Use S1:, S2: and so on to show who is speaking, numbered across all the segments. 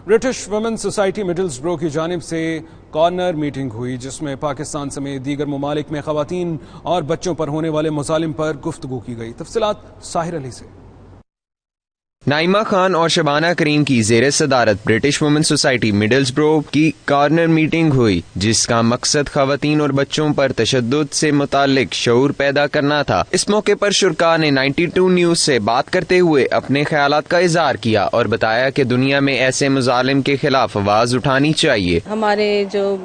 S1: British women society مڈلز برو کی جانب سے کارنر میٹنگ ہوئی، جس میں پاکستان سمیت دیگر ممالک میں خواتین اور بچوں پر ہونے والے مظالم پر گفتگو کی گئی۔ تفصیلات ساحر علی سے۔
S2: نائمہ خان اور شبانہ کریم کی زیر صدارت برٹش وومن سوسائٹی مڈلز برو کی کارنر میٹنگ ہوئی، جس کا مقصد خواتین اور بچوں پر تشدد سے متعلق شعور پیدا کرنا تھا۔ اس موقع پر شرکاء نے 92 نیوز سے بات کرتے ہوئے اپنے خیالات کا اظہار کیا اور بتایا کہ دنیا میں ایسے مظالم کے خلاف آواز اٹھانی چاہیے۔
S3: ہمارے جو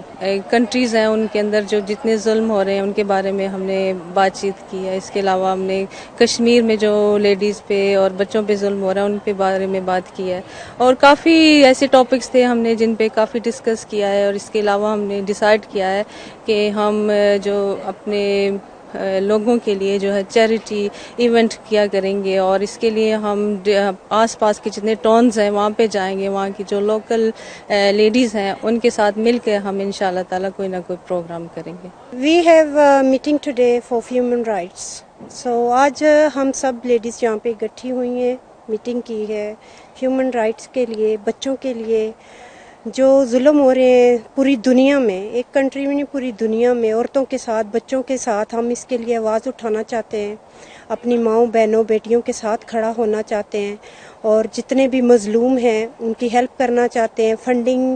S3: کنٹریز ہیں ان کے اندر جو جتنے ظلم ہو رہے ہیں ان کے بارے میں ہم نے بات چیت کی ہے۔ اس کے علاوہ ہم نے کشمیر میں جو لیڈیز پہ اور بچوں پہ ظلم ہو رہا ہے ان کے بارے میں بات کی ہے، اور کافی ایسے ٹاپکس تھے ہم نے جن پہ کافی ڈسکس کیا ہے، اور اس کے علاوہ ہم نے ڈیسائیڈ کیا ہے کہ ہم جو اپنے لوگوں کے لیے جو ہے چیریٹی ایونٹ کیا کریں گے، اور اس کے لیے ہم آس پاس کے جتنے ٹاؤنز ہیں وہاں پہ جائیں گے، وہاں کی جو لوکل لیڈیز ہیں ان کے ساتھ مل کے ہم انشاءاللہ تعالی کوئی نہ کوئی پروگرام کریں گے۔
S4: We have a meeting today for human rights. So آج ہم سب لیڈیز یہاں پہ اکٹھی ہوئی ہیں، میٹنگ کی ہے ہیومن رائٹس کے لیے، بچوں کے لیے جو ظلم ہو رہے ہیں پوری دنیا میں، ایک کنٹری میں نہیں پوری دنیا میں، عورتوں کے ساتھ بچوں کے ساتھ ہم اس کے لیے آواز اٹھانا چاہتے ہیں، اپنی ماؤں بہنوں بیٹیوں کے ساتھ کھڑا ہونا چاہتے ہیں، اور جتنے بھی مظلوم ہیں ان کی ہیلپ کرنا چاہتے ہیں۔ فنڈنگ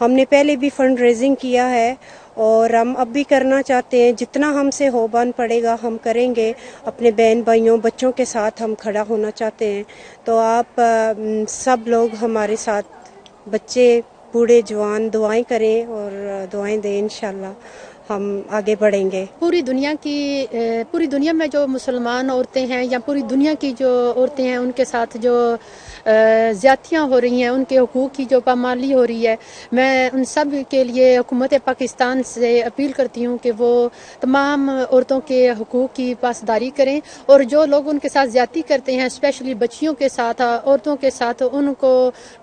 S4: ہم نے پہلے بھی فنڈ ریزنگ کیا ہے اور ہم اب بھی کرنا چاہتے ہیں، جتنا ہم سے ہو بان پڑے گا ہم کریں گے، اپنے بہن بھائیوں بچوں کے ساتھ ہم کھڑا ہونا چاہتے ہیں۔ تو آپ سب لوگ ہمارے ساتھ، بچے بوڑھے جوان، دعائیں کریں اور دعائیں دیں، انشاءاللہ ہم آگے بڑھیں گے۔
S5: پوری دنیا میں جو مسلمان عورتیں ہیں یا پوری دنیا کی جو عورتیں ہیں ان کے ساتھ جو زیادتیاں ہو رہی ہیں، ان کے حقوق کی جو پامالی ہو رہی ہے، میں ان سب کے لیے حکومت پاکستان سے اپیل کرتی ہوں کہ وہ تمام عورتوں کے حقوق کی پاسداری کریں، اور جو لوگ ان کے ساتھ زیادتی کرتے ہیں اسپیشلی بچیوں کے ساتھ، عورتوں کے ساتھ، ان کو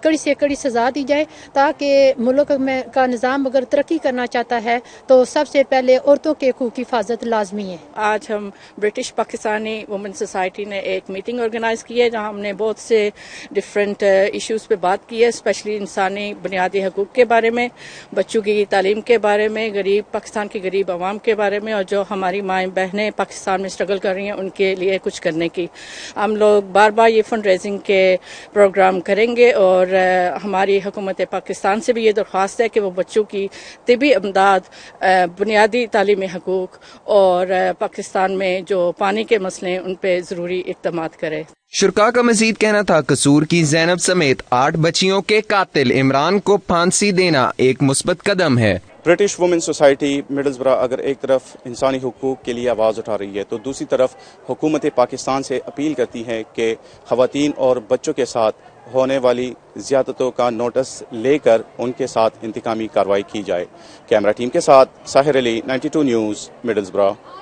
S5: کڑی سے کڑی سزا دی جائے، تاکہ ملک میں کا نظام اگر ترقی کرنا چاہتا ہے تو سب سے پہلے عورتوں کے حقوق کی حفاظت لازمی ہے۔
S6: آج ہم برٹش پاکستانی وومن سوسائٹی نے ایک میٹنگ آرگنائز کی ہے جہاں ہم نے بہت سے ڈفرینٹ ایشوز پہ بات کی ہے، اسپیشلی انسانی بنیادی حقوق کے بارے میں، بچوں کی تعلیم کے بارے میں، پاکستان کی غریب عوام کے بارے میں، اور جو ہماری مائیں بہنیں پاکستان میں اسٹرگل کر رہی ہیں ان کے لیے کچھ کرنے کی۔ ہم لوگ بار بار یہ فنڈ ریزنگ کے پروگرام کریں گے، اور ہماری حکومت پاکستان سے بھی یہ درخواست ہے کہ وہ بچوں کی طبی امداد، بنیادی تعلیمی حقوق اور پاکستان میں جو پانی کے مسئلے ہیں ان پہ ضروری اقدامات کرے۔
S2: شرکاء کا مزید کہنا تھا قصور کی زینب سمیت 8 بچیوں کے قاتل عمران کو پھانسی دینا ایک مثبت قدم ہے۔
S7: برٹش وومن سوسائٹی مڈلز برو اگر ایک طرف انسانی حقوق کے لیے آواز اٹھا رہی ہے تو دوسری طرف حکومت پاکستان سے اپیل کرتی ہے کہ خواتین اور بچوں کے ساتھ ہونے والی زیادتیوں کا نوٹس لے کر ان کے ساتھ انتقامی کارروائی کی جائے۔ کیمرہ ٹیم کے ساتھ ساحر علی، 92 نیوز، مڈلز برو۔